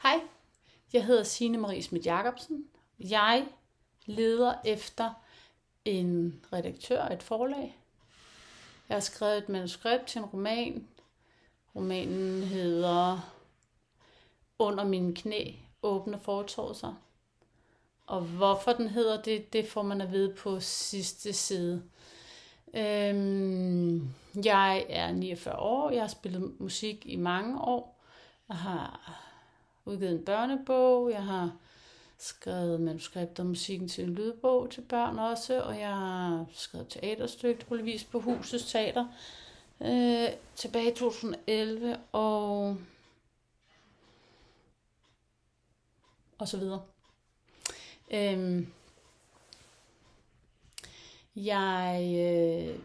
Hej, jeg hedder Signe Marie Schmidt Jacobsen. Jeg leder efter en redaktør, et forlag. Jeg har skrevet et manuskript til en roman. Romanen hedder Under mine knæ åbner fortovet sig. Og hvorfor den hedder det får man at vide på sidste side. Jeg er 49 år. Jeg har spillet musik i mange år. Jeg har udgivet en børnebog. Jeg har skrevet manuskript og musikken til en lydbog til børn også. Og jeg har skrevet teaterstykke, der blev vist på Husets Teater tilbage i 2011 og så videre. Jeg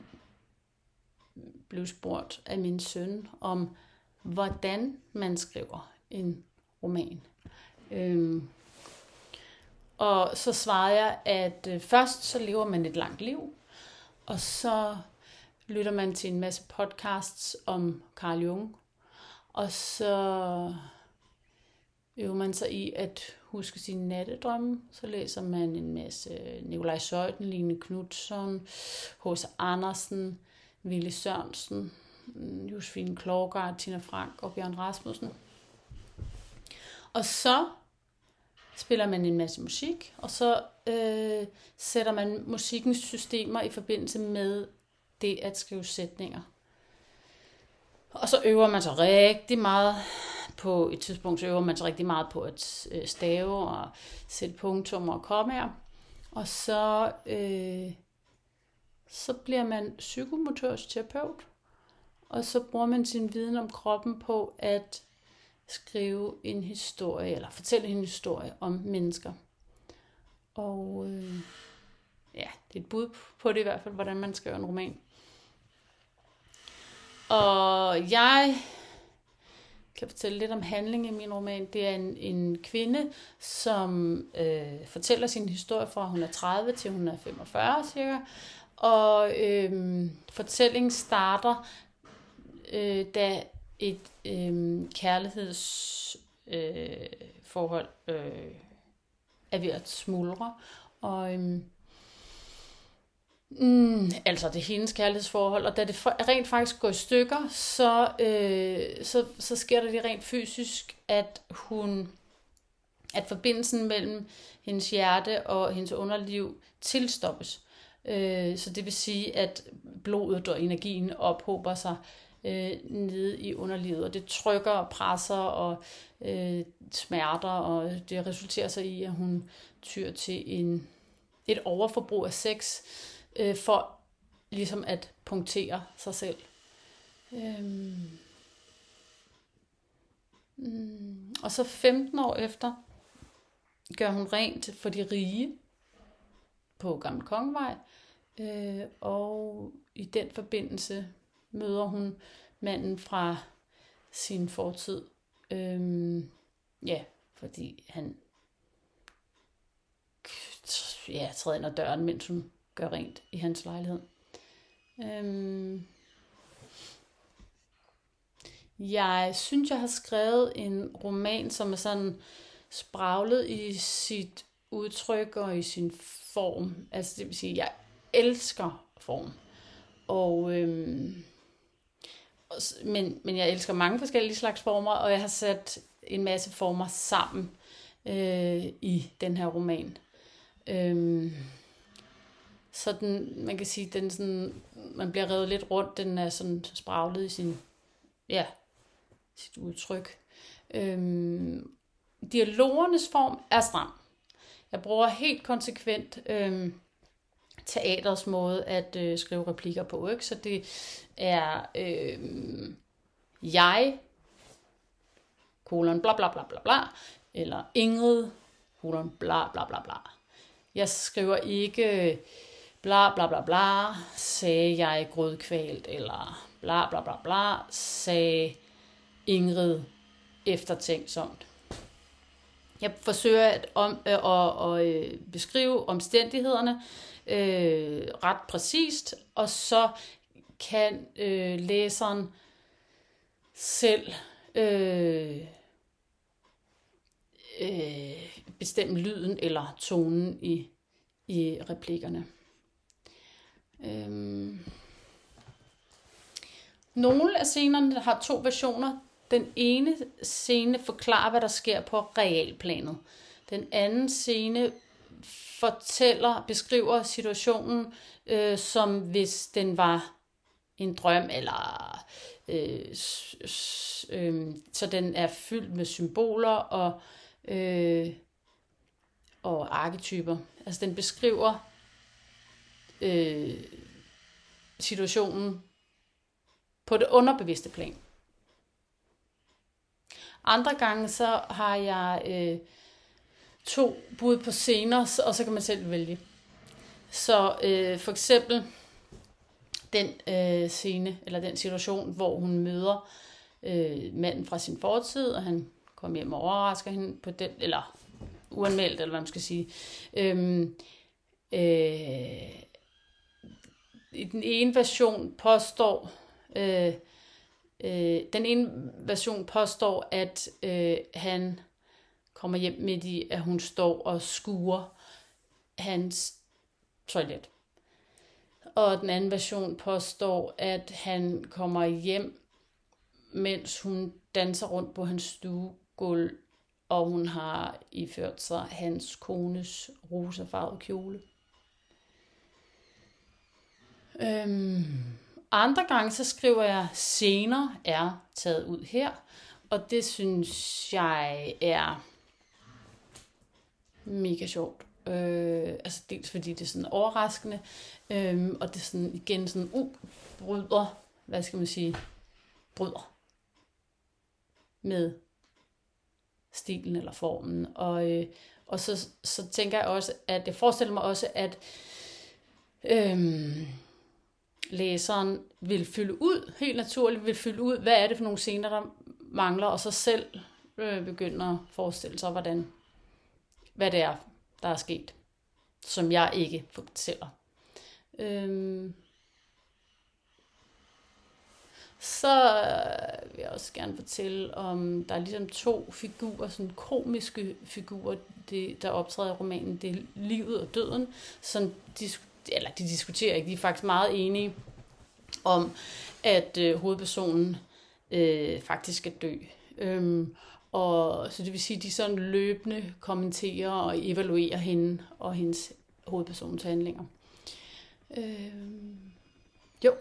blev spurgt af min søn om, hvordan man skriver en roman. Og så svarede jeg, at først så lever man et langt liv, og så lytter man til en masse podcasts om Carl Jung, og så øver man sig i at huske sine nattedrømme. Så læser man en masse Nikolaj Zeuthen, Line Knutzon, H.C. Andersen, Willy Sørensen, Josefine Klougart, Tina Frank og Bjørn Rasmussen. Og så spiller man en masse musik, og så sætter man musikkens systemer i forbindelse med det at skrive sætninger. Og så øver man sig rigtig meget på et tidspunkt, så øver man sig rigtig meget på at stave og sætte punktummer og kommaer. Og så bliver man psykomotorisk terapeut, og så bruger man sin viden om kroppen på at skrive en historie, eller fortælle en historie om mennesker. Og det er et bud på det i hvert fald, hvordan man skriver en roman. Og jeg kan fortælle lidt om handlingen i min roman. Det er en kvinde, som fortæller sin historie fra hun er 30 til hun er 45 cirka. Og fortællingen starter, da et kærlighedsforhold er ved at smuldre. Og altså det er hendes kærlighedsforhold, og da det rent faktisk går i stykker, så sker der det rent fysisk, at forbindelsen mellem hendes hjerte og hendes underliv tilstoppes. Så det vil sige, at blodet og energien ophober sig nede i underlivet, og det trykker og presser og smerter, og det resulterer sig i, at hun tyr til et overforbrug af sex, for ligesom at punktere sig selv. Og så 15 år efter gør hun rent for de rige på Gammel Kongevej, og i den forbindelse møder hun manden fra sin fortid, fordi han træder ind ad døren, mens hun gør rent i hans lejlighed. Jeg synes, jeg har skrevet en roman, som er sådan spraglet i sit udtryk og i sin form. Altså det vil sige, jeg elsker form. Men jeg elsker mange forskellige slags former, og jeg har sat en masse former sammen i den her roman. Så man kan sige, den sådan, man bliver revet lidt rundt, den er sådan spraglet i sit udtryk. Dialogernes form er stram. Jeg bruger helt konsekvent teatrets måde at skrive replikker på, ikke? Så det er jeg, kolon bla bla bla bla bla, eller Ingrid, kolon bla bla bla bla. Jeg skriver ikke bla bla bla bla, sagde jeg grødkvalt, eller bla bla bla bla, sagde Ingrid eftertænksomt. Jeg forsøger at beskrive omstændighederne ret præcist, og så kan læseren selv bestemme lyden eller tonen i replikkerne. Nogle af scenerne har 2 versioner. Den ene scene forklarer, hvad der sker på realplanet. Den anden scene beskriver situationen, som hvis den var en drøm, eller så den er fyldt med symboler og arketyper. Altså den beskriver situationen på det underbevidste plan. Andre gange så har jeg 2 bud på scener, og så kan man selv vælge. Så for eksempel den scene, eller den situation, hvor hun møder manden fra sin fortid, og han kommer hjem og overrasker hende på den, eller uanmeldt, eller hvad man skal sige. I den ene version påstår at han kommer hjem midt i, at hun står og skuer hans toilet. Og den anden version påstår, at han kommer hjem, mens hun danser rundt på hans stuegulv, og hun har iført sig hans kones rosafarvede kjole. Andre gange så skriver jeg, scener er taget ud her, og det synes jeg er mega sjovt. Altså dels fordi det er sådan overraskende, og det er sådan igen sådan bryder med stilen eller formen. Og så tænker jeg også, at jeg forestiller mig også, at læseren vil fylde ud, helt naturligt vil fylde ud, hvad er det for nogle scener, der mangler, og så selv begynder at forestille sig, hvad det er, der er sket, som jeg ikke fortæller. Så vil jeg også gerne fortælle om, der er ligesom 2 figurer, sådan komiske figurer, der optræder i romanen. Det er livet og døden, som de diskuterer ikke, de er faktisk meget enige om, at hovedpersonen faktisk skal dø. Og så det vil sige, at de sådan løbende kommenterer og evaluerer hende og hendes hovedpersons handlinger.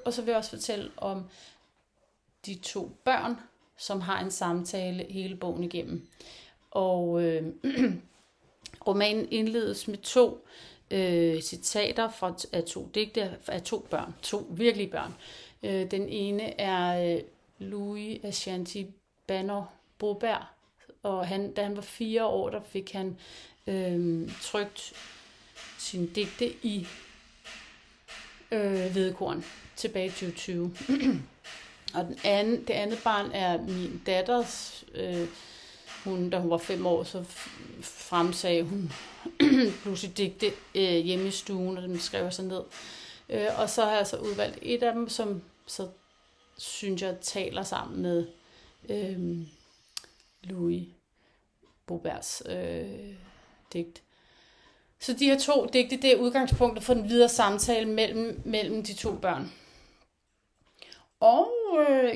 Og så vil jeg også fortælle om de 2 børn, som har en samtale hele bogen igennem. Og romanen indledes med 2 citater af 2 digte af 2 børn, 2 virkelige børn. Den ene er Louis Ashanti Banner Boberg, og da han var 4 år, der fik han trykt sine digte i hvedekorn tilbage i 2020. Og det andet barn er min datters. Da hun var 5 år, så fremsagde hun pludselig digte hjemme i stuen, og dem skrev jeg så ned. Og så har jeg så udvalgt et af dem, som så synes jeg taler sammen med Louis Bobergs digt. Så de her 2 digte, det er udgangspunktet for den videre samtale mellem de 2 børn. Og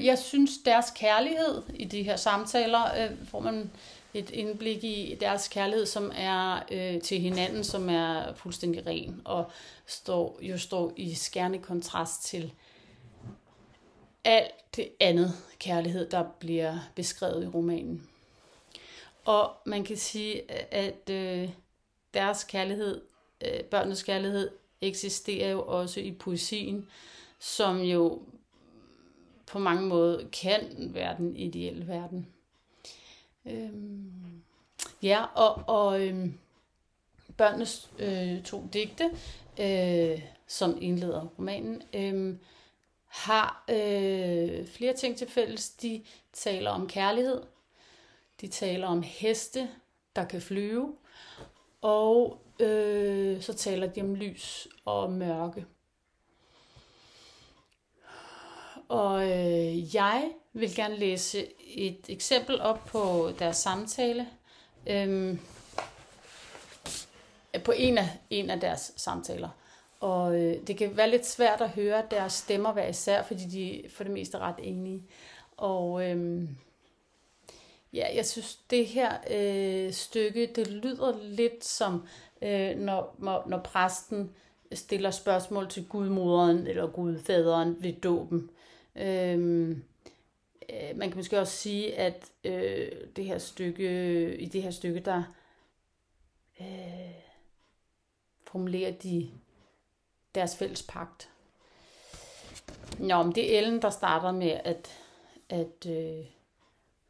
jeg synes, deres kærlighed i de her samtaler, får man et indblik i deres kærlighed, som er til hinanden, som er fuldstændig ren, og står i skærende kontrast til alt det andet kærlighed, der bliver beskrevet i romanen. Og man kan sige, at deres kærlighed, børnenes kærlighed, eksisterer jo også i poesien, som jo på mange måder kan være den ideelle verden. Børnenes 2 digte, som indleder romanen, har flere ting til fælles. De taler om kærlighed, de taler om heste, der kan flyve, og så taler de om lys og mørke. Og jeg vil gerne læse et eksempel op på deres samtale. på en af deres samtaler. Og det kan være lidt svært at høre deres stemmer hver især, fordi de for det meste er ret enige. Og ja, jeg synes, det her stykke, det lyder lidt som, når præsten stiller spørgsmål til gudmoderen eller gudfaderen ved dåben. Man kan måske også sige, at i det her stykke, der formulerer de deres fælles pagt. Nå, men det er Ellen, der starter med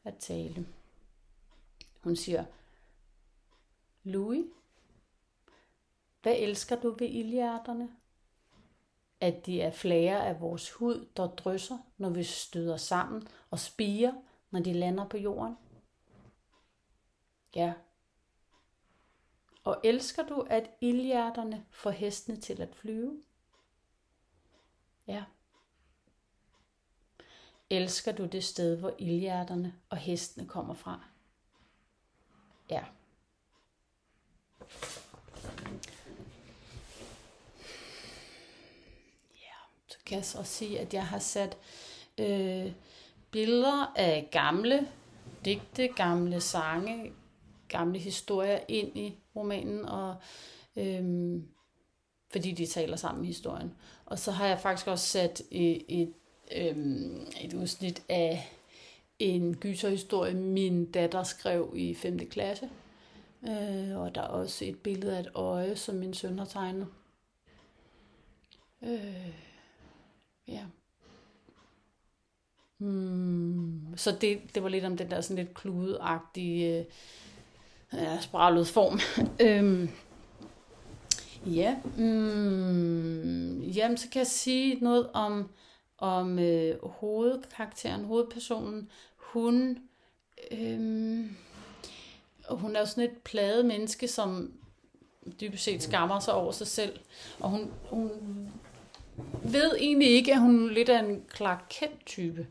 at tale. Hun siger, Louis, hvad elsker du ved ildhjerterne? At de er flager af vores hud, der drysser, når vi støder sammen, og spirer, når de lander på jorden? Ja. Og elsker du, at ildhjerterne får hestene til at flyve? Ja. Elsker du det sted, hvor ildhjerterne og hestene kommer fra? Ja. Så kan jeg så også sige, at jeg har sat billeder af gamle digte, gamle sange, gamle historier ind i romanen, og fordi de taler sammen i historien. Og så har jeg faktisk også sat et udsnit af en gyserhistorie, min datter skrev i 5. klasse. Og der er også et billede af et øje, som min søn har tegnet. Ja. Så det var lidt om den der sådan lidt kludeagtige spraglede form. Ja. Jamen, så kan jeg sige noget om hovedkarakteren, hovedpersonen. Hun er jo sådan et plaget menneske, som dybest set skammer sig over sig selv. Og hun ved egentlig ikke, at hun lidt er en Clark Kent-type.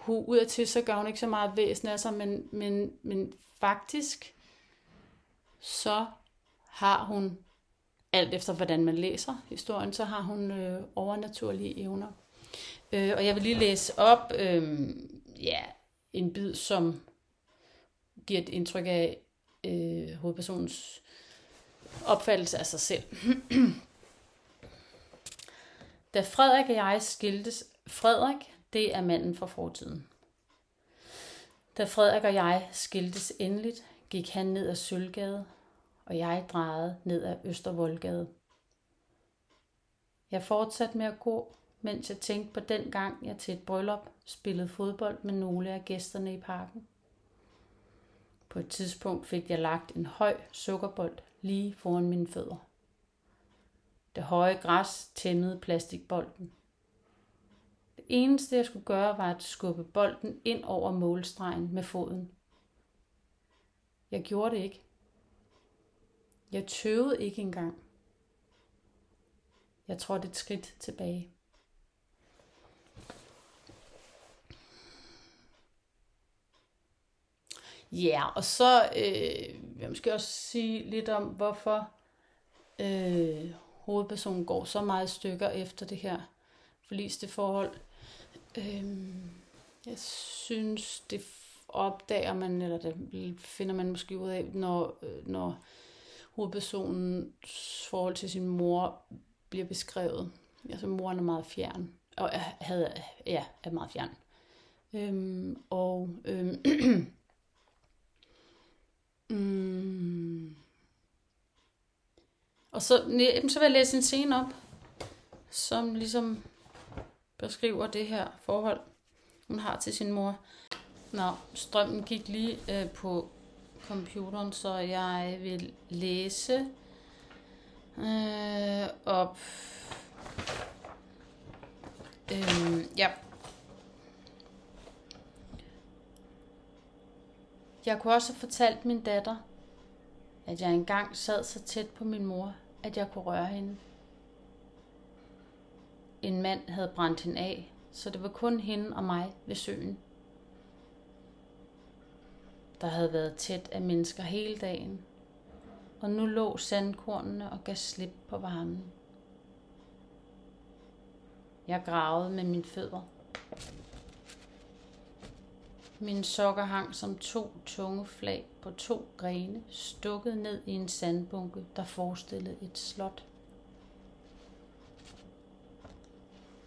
Udadtil så gør hun ikke så meget væsen af sig, men faktisk så har hun, alt efter hvordan man læser historien, så har hun overnaturlige evner. Og jeg vil lige læse op en bid, som giver et indtryk af hovedpersonens opfattelse af sig selv. Da Frederik og jeg skiltes, Frederik, det er manden fra fortiden. Da Frederik og jeg skiltes endeligt, gik han ned ad Sølvgade, og jeg drejede ned ad Østervoldgade. Jeg fortsatte med at gå, mens jeg tænkte på den gang, jeg til et bryllup spillede fodbold med nogle af gæsterne i parken. På et tidspunkt fik jeg lagt en høj sukkerbold lige foran mine fødder. Det høje græs tæmmede plastikbolden. Det eneste, jeg skulle gøre, var at skubbe bolden ind over målstregen med foden. Jeg gjorde det ikke. Jeg tøvede ikke engang. Jeg trådte et skridt tilbage. Ja, og så jeg måske også sige lidt om, hvorfor hovedpersonen går så meget i stykker efter det her forliste forhold. Jeg synes, det opdager man, eller det finder man måske ud af, når hovedpersonens forhold til sin mor bliver beskrevet. Altså moren er meget fjern, og er meget fjern. Og så vil jeg læse en scene op, som ligesom beskriver det her forhold, hun har til sin mor. Nå, strømmen gik lige på computeren, så jeg vil læse op. Ja. Jeg kunne også have fortalt min datter, at jeg engang sad så tæt på min mor, at jeg kunne røre hende. En mand havde brændt hende af, så det var kun hende og mig ved søen. Der havde været tæt af mennesker hele dagen. og nu lå sandkornene og gav slip på varmen. Jeg gravede med mine fødder. Mine sokker hang som 2 tunge flag på 2 grene, stukket ned i en sandbunke, der forestillede et slot.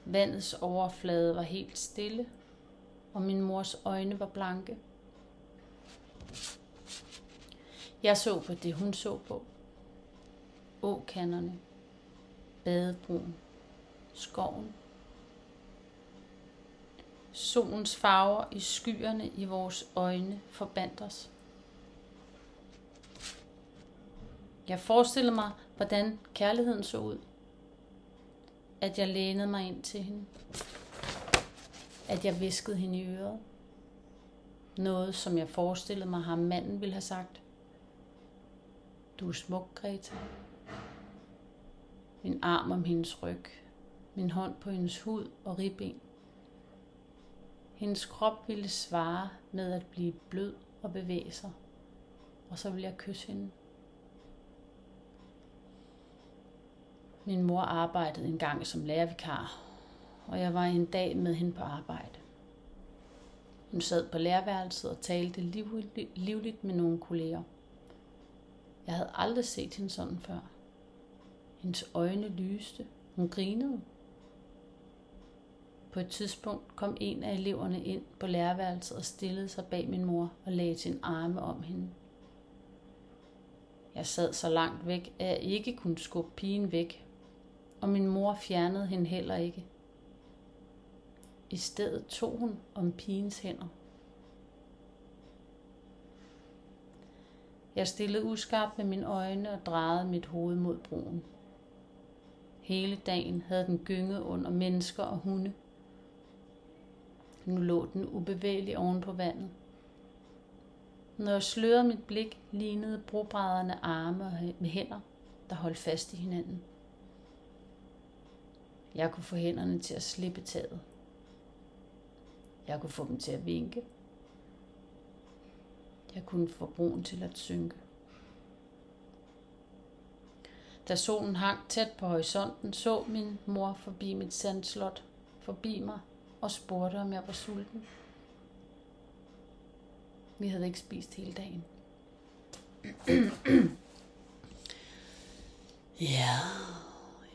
Vandets overflade var helt stille, og min mors øjne var blanke. Jeg så på det, hun så på. Åkanderne, badebroen, skoven. Solens farver i skyerne i vores øjne forbandt os. Jeg forestillede mig, hvordan kærligheden så ud. At jeg lænede mig ind til hende. At jeg hviskede hende i øret. Noget, som jeg forestillede mig, ham manden ville have sagt. Du er smuk, Greta. Min arm om hendes ryg. Min hånd på hendes hud og ribben. Hendes krop ville svare med at blive blød og bevæge sig. Og så ville jeg kysse hende. Min mor arbejdede engang som lærervikar, og jeg var en dag med hende på arbejde. Hun sad på lærerværelset og talte livligt med nogle kolleger. Jeg havde aldrig set hende sådan før. Hendes øjne lyste. Hun grinede. På et tidspunkt kom en af eleverne ind på lærerværelset og stillede sig bag min mor og lagde sin arme om hende. Jeg sad så langt væk, at jeg ikke kunne skubbe pigen væk, og min mor fjernede hende heller ikke. I stedet tog hun om pigens hænder. Jeg stillede uskarpt med mine øjne og drejede mit hoved mod broen. Hele dagen havde den gynget under mennesker og hunde. Nu lå den ubevægelig oven på vandet. Når jeg slørede mit blik, lignede brobrædderne arme med hænder, der holdt fast i hinanden. Jeg kunne få hænderne til at slippe taget. Jeg kunne få dem til at vinke. Jeg kunne få broen til at synke. Da solen hang tæt på horisonten, så min mor forbi mit sandslot, forbi mig og spurgte, om jeg var sulten. Vi havde ikke spist hele dagen. Ja,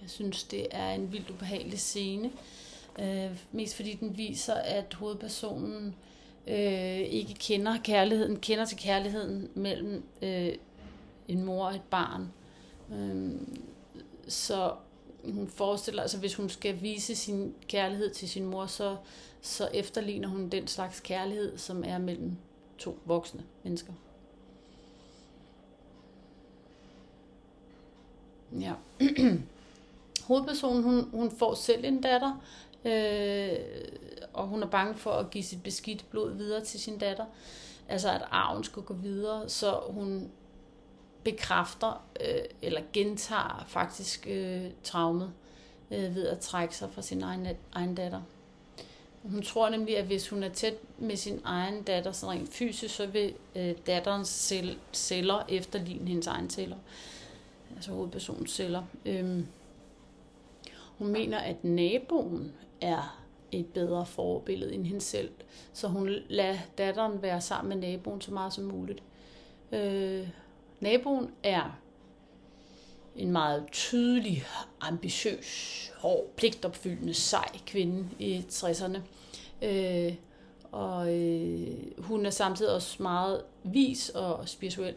jeg synes, det er en vildt ubehagelig scene. Mest fordi den viser, at hovedpersonen ikke kender til kærligheden mellem en mor og et barn. Så hun forestiller, altså hvis hun skal vise sin kærlighed til sin mor, så efterligner hun den slags kærlighed, som er mellem 2 voksne mennesker. Ja. Hovedpersonen, hun får selv en datter, og hun er bange for at give sit beskidte blod videre til sin datter. Altså at arven skulle gå videre, så hun bekræfter eller gentager faktisk traumet ved at trække sig fra sin egen datter. Hun tror nemlig, at hvis hun er tæt med sin egen datter, så rent fysisk, så vil datterens celler efterligne hendes egen celler. Altså hovedpersonens celler. Hun mener, at naboen er et bedre forbillede end hende selv, så hun lader datteren være sammen med naboen så meget som muligt. Naboen er en meget tydelig, ambitiøs, hård, pligtopfyldende, sej kvinde i 60'erne. Hun er samtidig også meget vis og spirituel.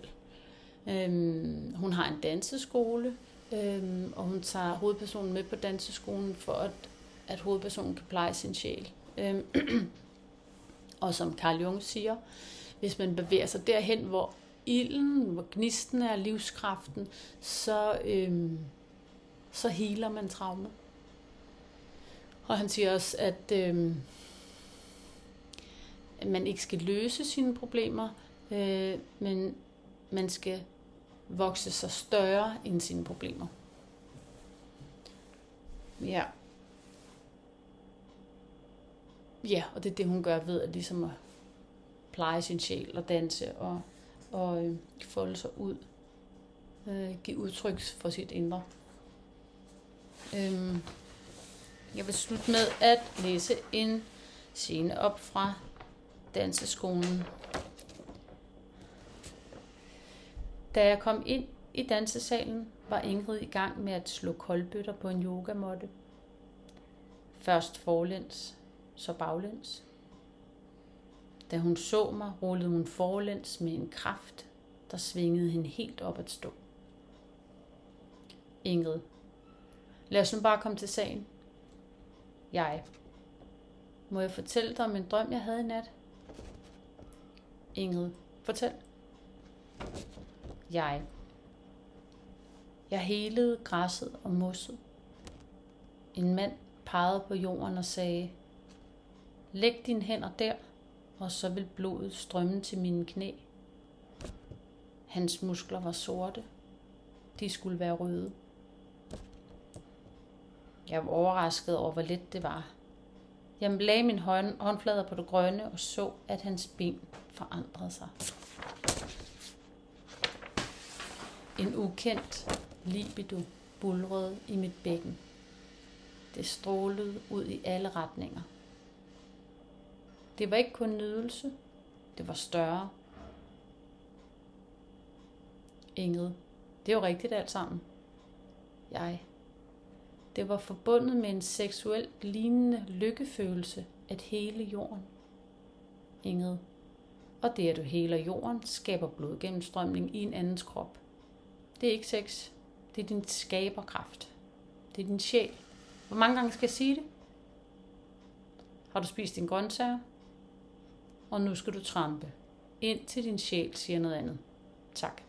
Hun har en danseskole, og hun tager hovedpersonen med på danseskolen for at hovedpersonen kan pleje sin sjæl. Og som Carl Jung siger, hvis man bevæger sig derhen, hvor ilden, hvor gnisten er livskraften, så healer man traumet. Og han siger også, at man ikke skal løse sine problemer, men man skal vokse sig større end sine problemer. Ja. Ja, og det er det, hun gør ved at ligesom at pleje sin sjæl og danse og folde sig ud. give udtryk for sit indre. Jeg vil slutte med at læse en scene op fra danseskolen. Da jeg kom ind i dansesalen, var Ingrid i gang med at slå koldbøtter på en yogamåtte. Først forlæns, så baglæns. Da hun så mig, rullede hun forlæns med en kraft, der svingede hende helt op at stå. Ingrid: lad os nu bare komme til sagen. Jeg: må jeg fortælle dig om en drøm, jeg havde i nat? Ingrid: fortæl. Jeg helede græsset og mosset. En mand pegede på jorden og sagde: læg dine hænder der, og så vil blodet strømme til mine knæ. Hans muskler var sorte. De skulle være røde. Jeg var overrasket over, hvor let det var. Jeg lagde mine håndflader på det grønne og så, at hans ben forandrede sig. En ukendt libido bulrede i mit bækken. Det strålede ud i alle retninger. Det var ikke kun nydelse, det var større. Ingrid: det er jo rigtigt alt sammen. Jeg: det var forbundet med en seksuelt lignende lykkefølelse at hele jorden. Ingrid: og det at du heler jorden skaber blodgennemstrømning i en andens krop. Det er ikke sex, det er din skaberkraft. Det er din sjæl. Hvor mange gange skal jeg sige det? Har du spist dine grøntsager? Og nu skal du trampe, indtil din sjæl siger noget andet. Tak.